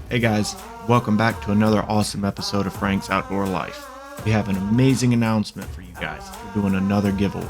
Hey guys, welcome back to another awesome episode of Frank's Outdoor Life. We have an amazing announcement for you guys. We're doing another giveaway,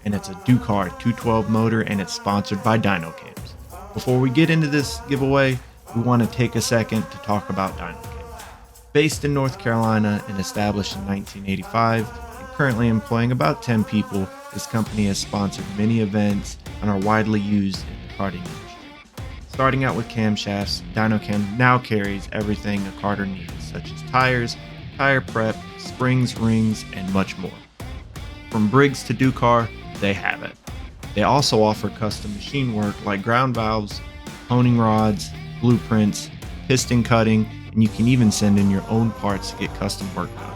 and it's a Dakar 212 motor, and it's sponsored by Dyno Cams. Before we get into this giveaway, we want to take a second to talk about Dyno Cams. Based in North Carolina and established in 1985, and currently employing about 10 people, this company has sponsored many events and are widely used in the karting industry. Starting out with camshafts, DynoCams now carries everything a karter needs, such as tires, tire prep, springs, rings, and much more. From Briggs to Dakar, they have it. They also offer custom machine work like ground valves, honing rods, blueprints, piston cutting, and you can even send in your own parts to get custom work done.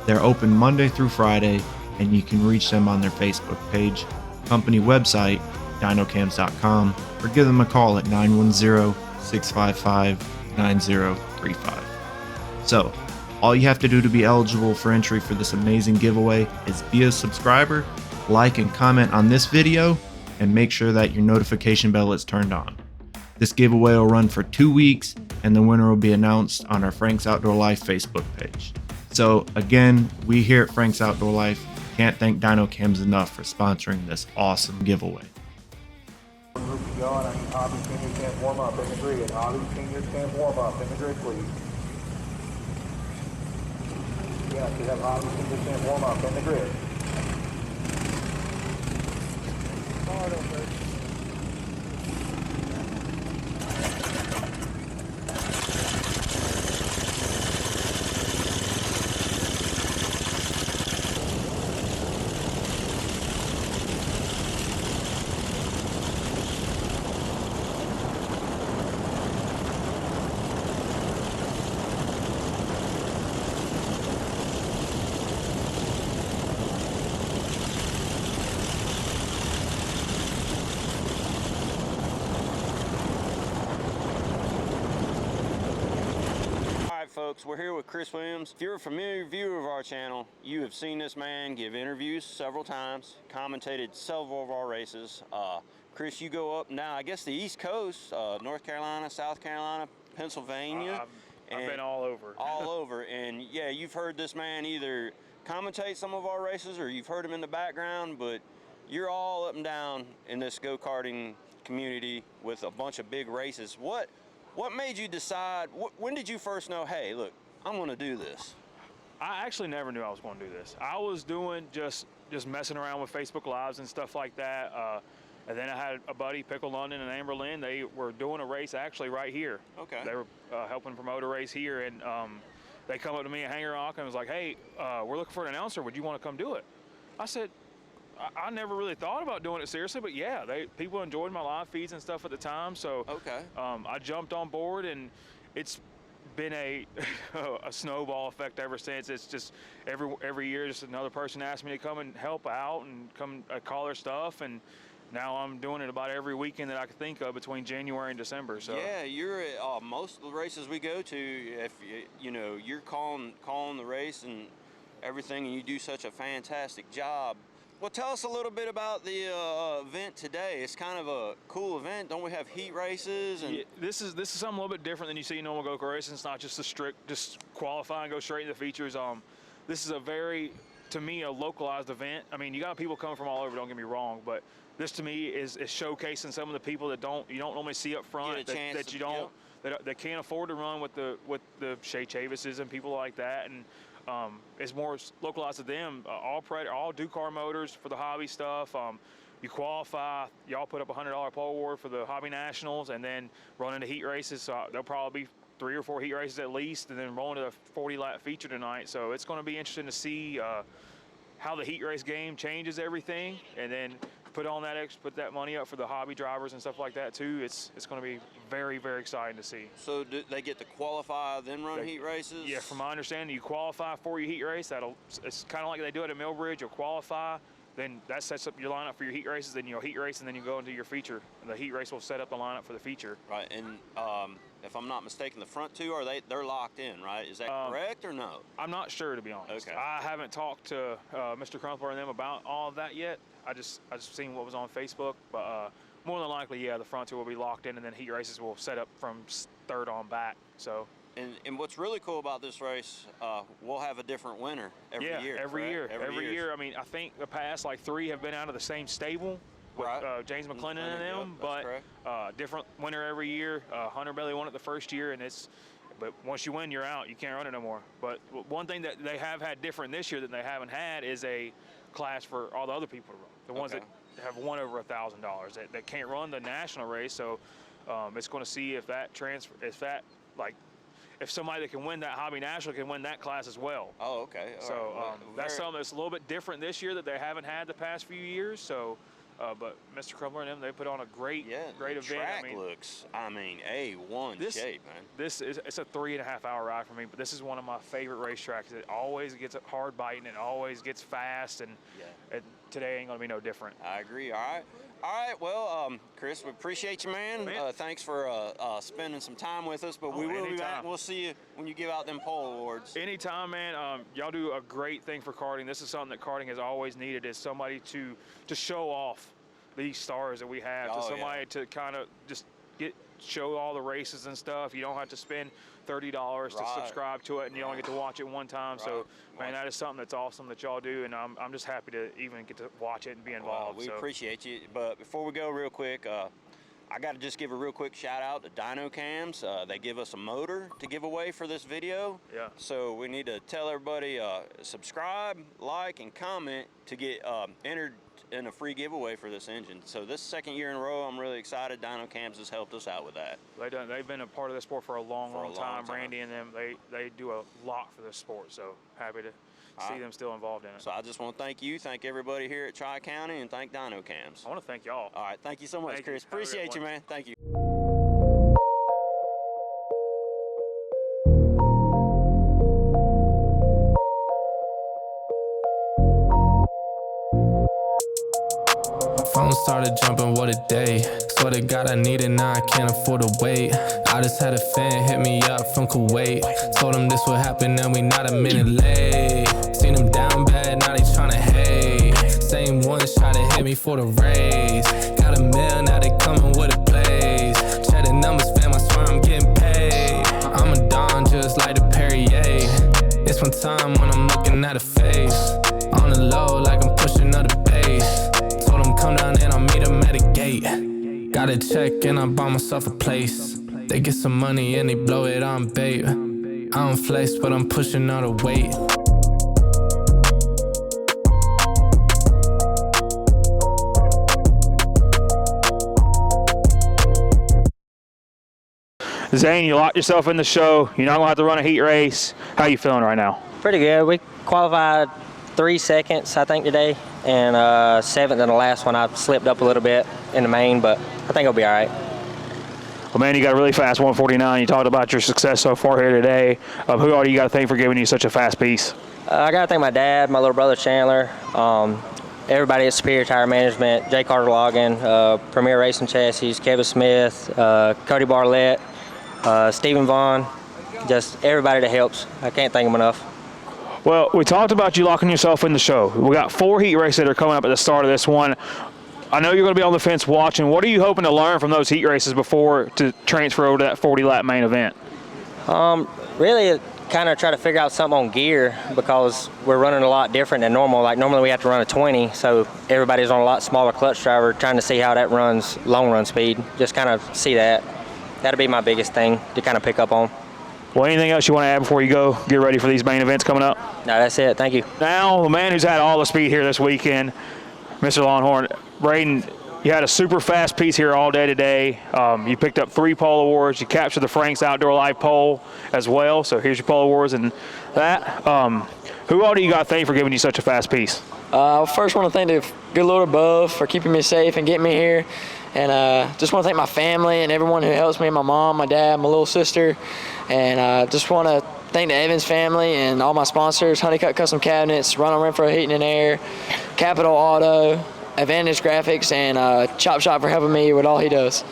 They're open Monday through Friday, and you can reach them on their Facebook page, company website, DynoCams.com, or give them a call at 910-655-9035. So, all you have to do to be eligible for entry for this amazing giveaway is be a subscriber, like and comment on this video, and make sure that your notification bell is turned on. This giveaway will run for 2 weeks, and the winner will be announced on our Frank's Outdoor Life Facebook page. So again, we here at Frank's Outdoor Life can't thank DynoCams enough for sponsoring this awesome giveaway. Group to go, and I need hobby seniors can warm up in the grid. Hobby seniors can warm up in the grid, please. Yeah, you have hobby seniors can warm up in the grid. Hard over. Folks, we're here with Chris Williams. If you're a familiar viewer of our channel, you have seen this man give interviews several times, commentated several of our races. Chris, you go up now, I guess the East Coast, North Carolina, South Carolina, Pennsylvania. I've been all over. All over, and yeah, you've heard this man either commentate some of our races or you've heard him in the background, but you're all up and down in this go-karting community with a bunch of big races. What made you decide, when did you first know, hey, look, I'm going to do this? I actually never knew I was going to do this. I was doing just messing around with Facebook Lives and stuff like that. And then I had a buddy, Pickle London and Amber Lynn. They were doing a race actually right here. Okay. They were helping promote a race here, and they come up to me at Hanger Rock and was like, hey, we're looking for an announcer. Would you want to come do it? I said, I never really thought about doing it seriously, but yeah, people enjoyed my live feeds and stuff at the time, so okay. I jumped on board, and it's been a snowball effect ever since. It's just every year, just another person asked me to come and help out and come call their stuff, and now I'm doing it about every weekend that I could think of between January and December. So yeah, you're at most of the races we go to. If you're calling the race and everything, and you do such a fantastic job. Well, tell us a little bit about the event today. It's kind of a cool event. Don't we have heat races? And yeah, this is something a little bit different than you see in normal go-kart racing. It's not just a strict, just qualify and go straight into the features. This is a very, to me, a localized event. I mean, you got people coming from all over, don't get me wrong, but this to me is showcasing some of the people that you don't normally see up front, that you don't, that can't afford to run with the Shea Chavises and people like that. And it's more localized to them. All Dakar motors for the hobby stuff. You qualify, y'all put up a $100 pole award for the hobby nationals, and then run into heat races. So there'll probably be 3 or 4 heat races at least, and then roll into a 40-lap feature tonight. So it's going to be interesting to see how the heat race game changes everything, and then put that money up for the hobby drivers and stuff like that too. It's going to be very, very exciting to see. So do they get to qualify, then run heat races? Yeah, from my understanding, you qualify for your heat race. It's kind of like they do it at Millbridge. You'll qualify, then that sets up your lineup for your heat races. Then you'll heat race, and then you go into your feature. The heat race will set up the lineup for the feature. Right, and if I'm not mistaken, the front two they're locked in, right? Is that correct or no? I'm not sure, to be honest. Okay. I haven't talked to Mr. Crumpler and them about all of that yet. I just seen what was on Facebook, but more than likely, yeah, the front two will be locked in, and then heat races will set up from third on back. So. And what's really cool about this race, we'll have a different winner every year. Every year. I mean, I think the past like 3 have been out of the same stable with James McClendon and them, but different winner every year. Hunter Bailey won it the first year, but once you win, you're out. You can't run it no more. But one thing that they have had different this year that they haven't had is a class for all the other people to run. The ones that have won over $1,000 that can't run the national race. So it's going to see if that if somebody that can win that Hobby National can win that class as well. Oh, okay. So that's something that's a little bit different this year that they haven't had the past few years. So, but Mr. Crumbler and them, they put on a great event. Track looks, A1 shape, man. It's a 3.5-hour ride for me, but this is one of my favorite racetracks. It always gets hard biting, it always gets fast, and today ain't gonna be no different. I agree. All right, well, Chris, we appreciate you, man. Thanks for spending some time with us, but we will be back. We'll see you when you give out them pole awards. Anytime, man. Y'all do a great thing for karting. This is something that karting has always needed, is somebody to show off these stars that we have, to kind of just show all the races and stuff. You don't have to spend $30 to subscribe to it, and you only get to watch it one time. So, man, that is something that's awesome that y'all do, and I'm just happy to even get to watch it and be involved. We appreciate you. But before we go real quick, I got to just give a real quick shout out to Dyno Cams. They give us a motor to give away for this video. Yeah. So we need to tell everybody, subscribe, like, and comment to get entered in a free giveaway for this engine. So this second year in a row, I'm really excited. Dyno Cams has helped us out with that. They've been a part of the sport for a long time. Randy and them, they do a lot for this sport. So happy to see them still involved in it. So I just want to thank everybody here at Tri-County, and thank Dyno Cams. I want to thank y'all. All right, thank you so much, Chris. Appreciate you, man. Thank you. Phone started jumping, what a day. Swear to God I need it, now I can't afford to wait. I just had a fan hit me up from Kuwait. Told him this would happen and we not a minute late. Seen him down bad, now they tryna hate. Same ones try to hit me for the raise. Got a mill, now they coming with a blaze. Check the numbers, fam, I swear I'm getting paid. I'm a Don just like the Perrier. It's one time when I'm looking at a face. On the low like I'm pushing up the bass. Come down and I'll meet him at a gate. Got a check and I bought myself a place. They get some money and they blow it on bait. I don't flex, but I'm pushing all the weight. Zane, you locked yourself in the show. You're not going to have to run a heat race. How you feeling right now? Pretty good. We qualified 3 seconds, I think, today. And 7th in the last one, I slipped up a little bit in the main, but I think it'll be all right. Well, man, you got a really fast 149. You talked about your success so far here today. Who all do you got to thank for giving you such a fast piece? I got to thank my dad, my little brother Chandler, everybody at Superior Tire Management, Jay Carter Logan, Premier Racing Chassis, Kevin Smith, Cody Barlett, Stephen Vaughn, just everybody that helps. I can't thank them enough. Well, we talked about you locking yourself in the show. We got 4 heat races that are coming up at the start of this one. I know you're going to be on the fence watching. What are you hoping to learn from those heat races before to transfer over to that 40-lap main event? Really kind of try to figure out something on gear, because we're running a lot different than normal. Like normally we have to run a 20, so everybody's on a lot smaller clutch driver, trying to see how that runs long run speed. Just kind of see that. That'll be my biggest thing to kind of pick up on. Well, anything else you want to add before you go get ready for these main events coming up? No, that's it. Thank you. Now, the man who's had all the speed here this weekend, Mr. Longhorn. Braden, you had a super fast piece here all day today. You picked up 3 pole awards. You captured the Frank's Outdoor Life pole as well. So here's your pole awards and that. Who all do you got to thank for giving you such a fast piece? I first want to thank the good Lord above for keeping me safe and getting me here. And just want to thank my family and everyone who helps me, my mom, my dad, my little sister. And just want to thank the Evans family and all my sponsors, Honeycutt Custom Cabinets, Ronald Renfro Heating and Air, Capital Auto, Advantage Graphics, and Chop Shop for helping me with all he does.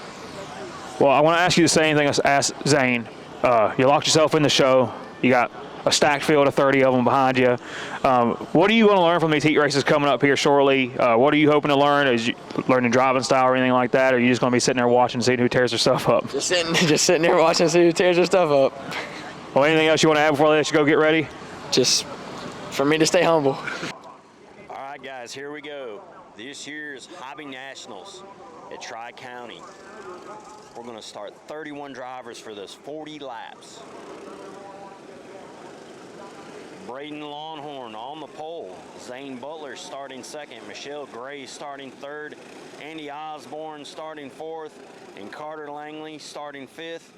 Well, I want to ask you the same thing I asked Zane. You locked yourself in the show. You got a stacked field of 30 of them behind you. What are you going to learn from these heat races coming up here shortly? What are you hoping to learn? Is you learning driving style or anything like that, or are you just going to be sitting there watching, seeing who tears their stuff up? Just sitting there watching, see who tears their stuff up. Well, anything else you want to add before I let you go get ready? Just for me to stay humble. All right, guys, here we go. This year's Hobby Nationals at Tri-County. We're going to start 31 drivers for this, 40 laps. Braden Longhorn on the pole. Zane Butler starting second. Michelle Gray starting third. Andy Osborne starting fourth. And Carter Langley starting fifth.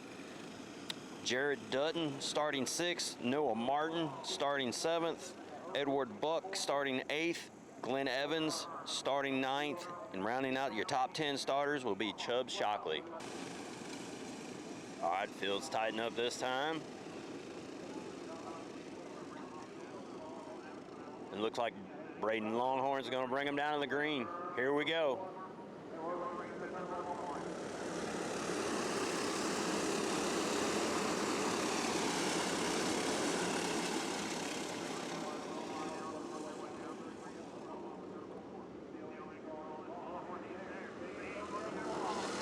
Jared Dutton starting sixth. Noah Martin starting seventh. Edward Buck starting eighth. Glenn Evans starting ninth. And rounding out your top 10 starters will be Chubb Shockley. All right, fields tighten up this time. It looks like Braden Longhorn's going to bring him down to the green. Here we go.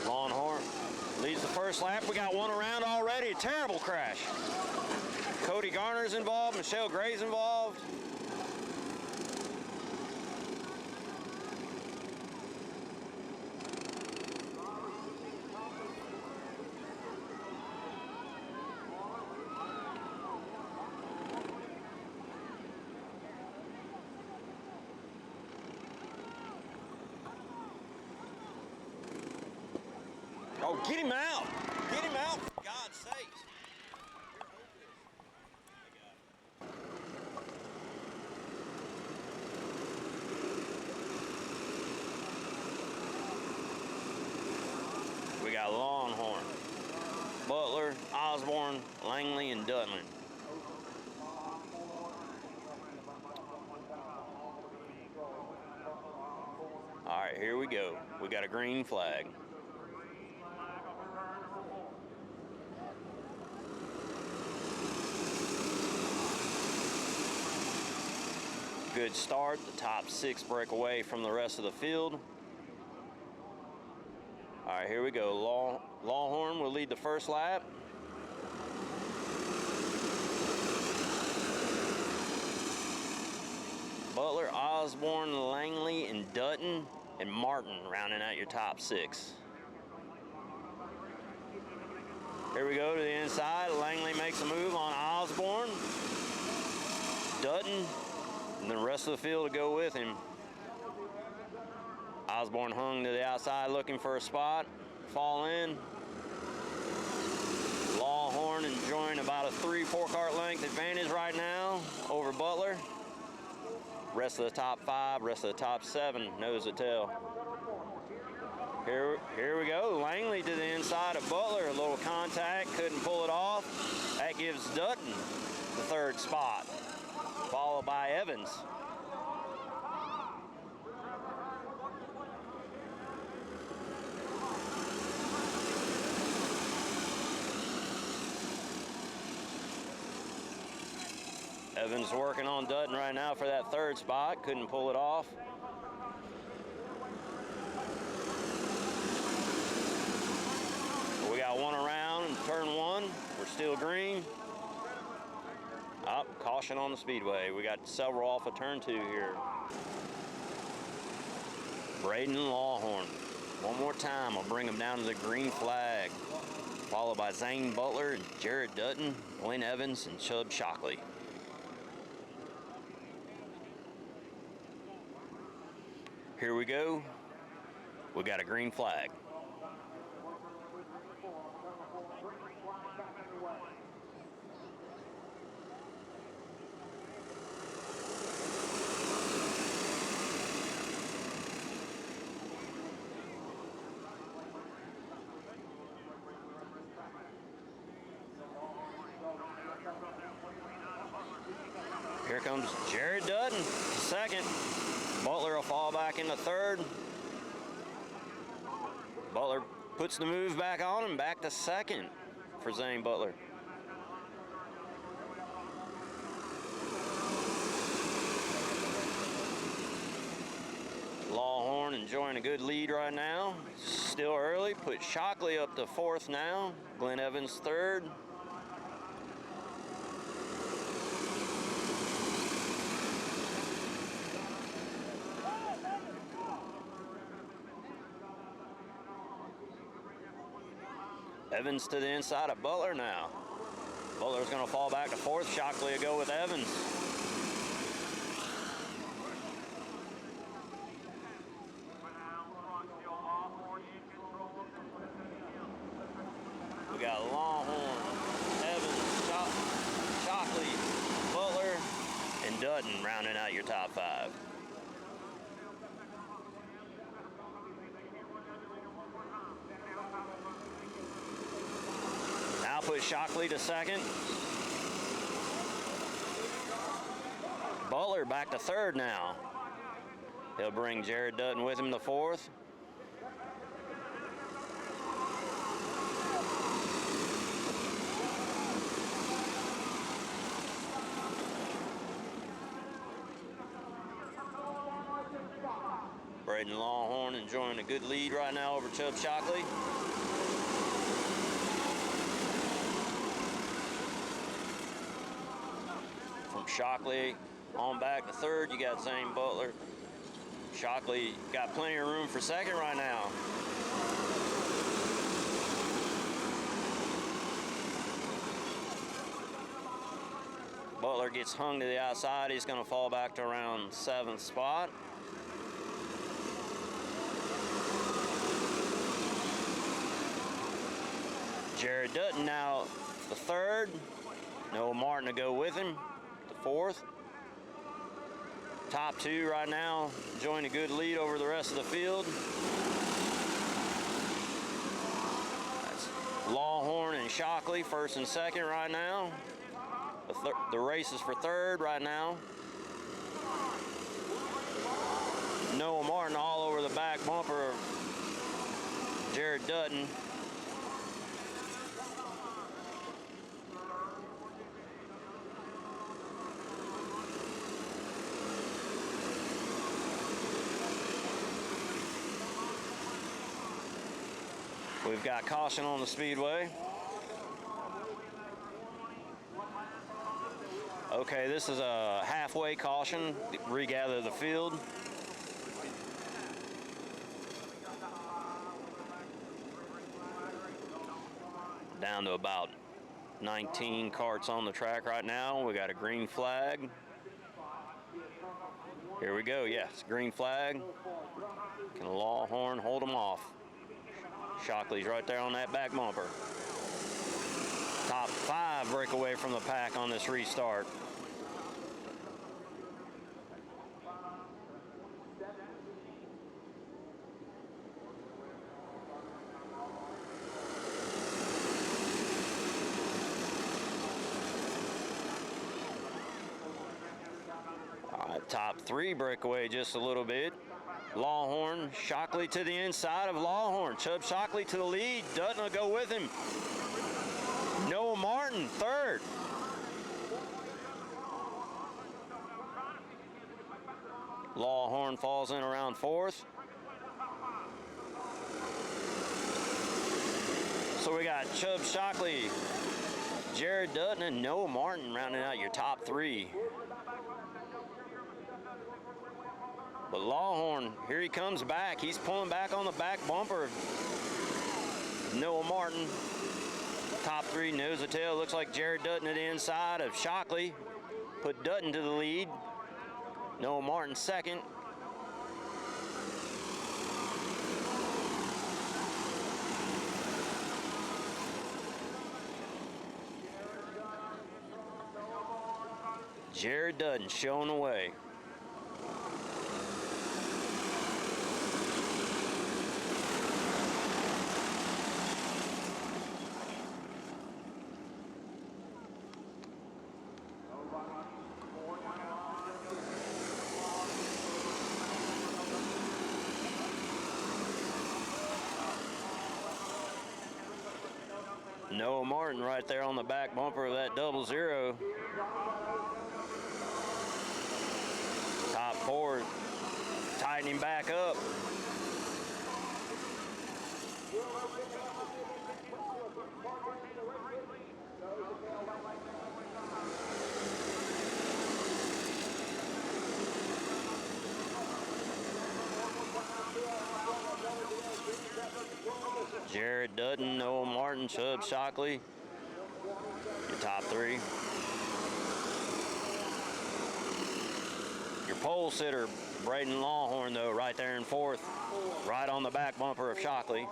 Longhorn leads the first lap. We got one around already. Terrible crash. Cody Garner's involved. Michelle Gray's involved. Oh, get him out! Get him out, for God's sakes! We got Longhorn, Butler, Osborne, Langley, and Dutton. All right, here we go. We got a green flag. Good start. The top 6 break away from the rest of the field. All right, here we go. Longhorn will lead the first lap. Butler, Osborne, Langley, and Dutton, and Martin rounding out your top 6. Here we go to the inside. Langley makes a move on Osborne. Dutton, and the rest of the field to go with him. Osborne hung to the outside looking for a spot. Fall in. Longhorn enjoying about a 3-4 kart length advantage right now over Butler. Rest of the top 5, rest of the top 7, nose to tail. Here we go. Langley to the inside of Butler. A little contact, couldn't pull it off. That gives Dutton the 3rd spot, followed by Evans. Evans working on Dutton right now for that 3rd spot. Couldn't pull it off. We got one around in turn 1. We're still green. Caution on the speedway. We got several off of turn 2 here. Braden Longhorn. One more time, I'll bring him down to the green flag. Followed by Zane Butler and Jared Dutton, Glenn Evans, and Chubb Shockley. Here we go. We got a green flag. Here comes Jared Dutton, 2nd. Butler will fall back into 3rd. Butler puts the move back on him, back to 2nd for Zane Butler. enjoying a good lead right now. Still early. Put Shockley up to 4th now. Glenn Evans 3rd. Evans to the inside of Butler now. Butler's going to fall back to 4th. Shockley will go with Evans. We got Longhorn, Evans, Shockley, Butler, and Dutton rounding out your top 5. Now put Shockley to 2nd. Butler back to 3rd now. He'll bring Jared Dutton with him to 4th. Braden Longhorn enjoying a good lead right now over Chubb Shockley. From Shockley on back to 3rd, you got Zane Butler. Shockley got plenty of room for 2nd right now. Butler gets hung to the outside. He's going to fall back to around 7th spot. Jared Dutton now the 3rd. Noah Martin to go with him, the 4th. Top 2 right now, enjoying a good lead over the rest of the field. That's Longhorn and Shockley, 1st and 2nd right now. The race is for 3rd right now. Noah Martin all over the back bumper of Jared Dutton. We've got caution on the speedway. Okay, this is a halfway caution. Regather the field. Down to about 19 carts on the track right now. We got a green flag. Here we go. Yes, green flag. Can Longhorn hold them off? Shockley's right there on that back bumper. Top 5 break away from the pack on this restart. All right, top 3 break away just a little bit. Longhorn, Shockley to the inside of Longhorn. Chubb Shockley to the lead. Dutton will go with him. Noah Martin, 3rd. Longhorn falls in around 4th. So we got Chubb Shockley, Jared Dutton, and Noah Martin rounding out your top 3. But Longhorn, here he comes back. He's pulling back on the back bumper of Noah Martin. Top 3, nose to tail. Looks like Jared Dutton at the inside of Shockley. Put Dutton to the lead. Noah Martin 2nd. Jared Dutton showing the way. Noah Martin right there on the back bumper of that 00. Top 4 tightening back up. Jared Dutton, Noah Martin, Chubb Shockley, your top 3. Your pole sitter, Braden Longhorn, though, right there in 4th, right on the back bumper of Shockley.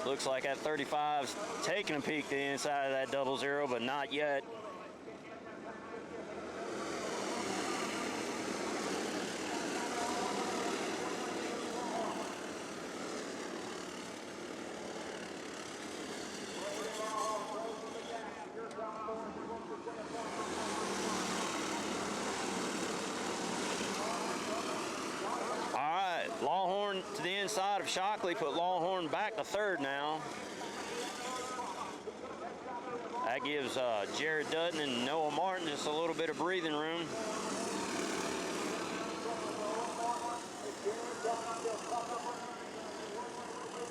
Looks like that 35's taking a peek to the inside of that 00, but not yet. Longhorn to the inside of Shockley, put Longhorn back to 3rd now. That gives Jared Dutton and Noah Martin just a little bit of breathing room.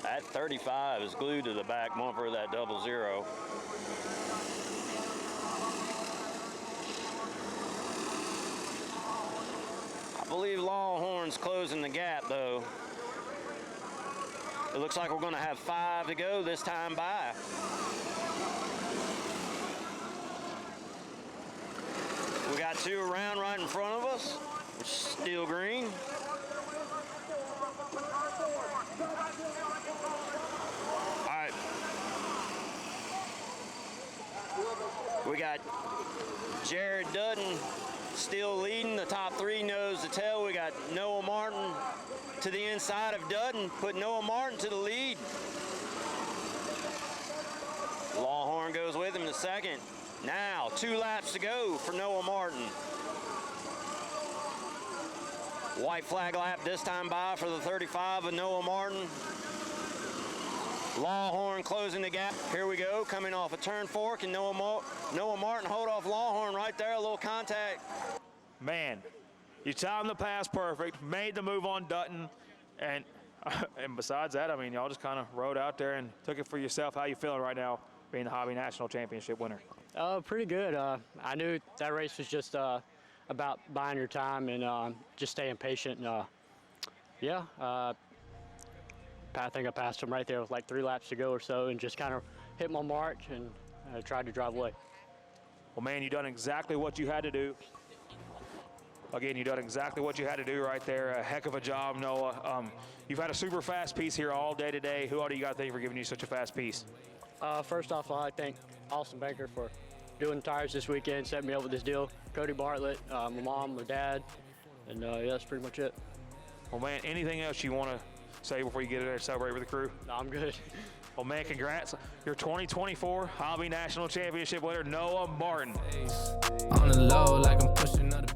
That 35 is glued to the back bumper of that 00. I believe Longhorn's closing the gap, though. It looks like we're going to have 5 to go this time by. We got 2 around right in front of us, which is steel green. All right. We got Jared Dutton still leading. The top 3 nose to tail. We got Noah Martin to the inside of Dutton, put Noah Martin to the lead. Longhorn goes with him to 2nd. Now 2 laps to go for Noah Martin. White flag lap this time by for the 35 of Noah Martin. Longhorn closing the gap. Here we go, coming off a turn 4. Can Noah Martin hold off Longhorn right there? A little contact. Man, you timed the pass perfect, made the move on Dutton, and besides that, I mean, y'all just kind of rode out there and took it for yourself. How you feeling right now, being the Hobby National Championship winner? Pretty good. I knew that race was just about buying your time and just staying patient. And, I think I passed him right there with like 3 laps to go or so, and just kind of hit my mark and tried to drive away. Well, man, you done exactly what you had to do. Again, you done exactly what you had to do right there. A heck of a job, Noah. You've had a super fast piece here all day today. Who all do you got to thank for giving you such a fast piece? First off, I thank Austin Banker for doing the tires this weekend, setting me up with this deal. Cody Bartlett, my mom, my dad, and that's pretty much it. Well, man, anything else you want to say before you get in there and celebrate with the crew? No, I'm good. Well, man, congrats. Your 2024 Hobby National Championship winner, Noah Martin. On the low, like I'm pushing other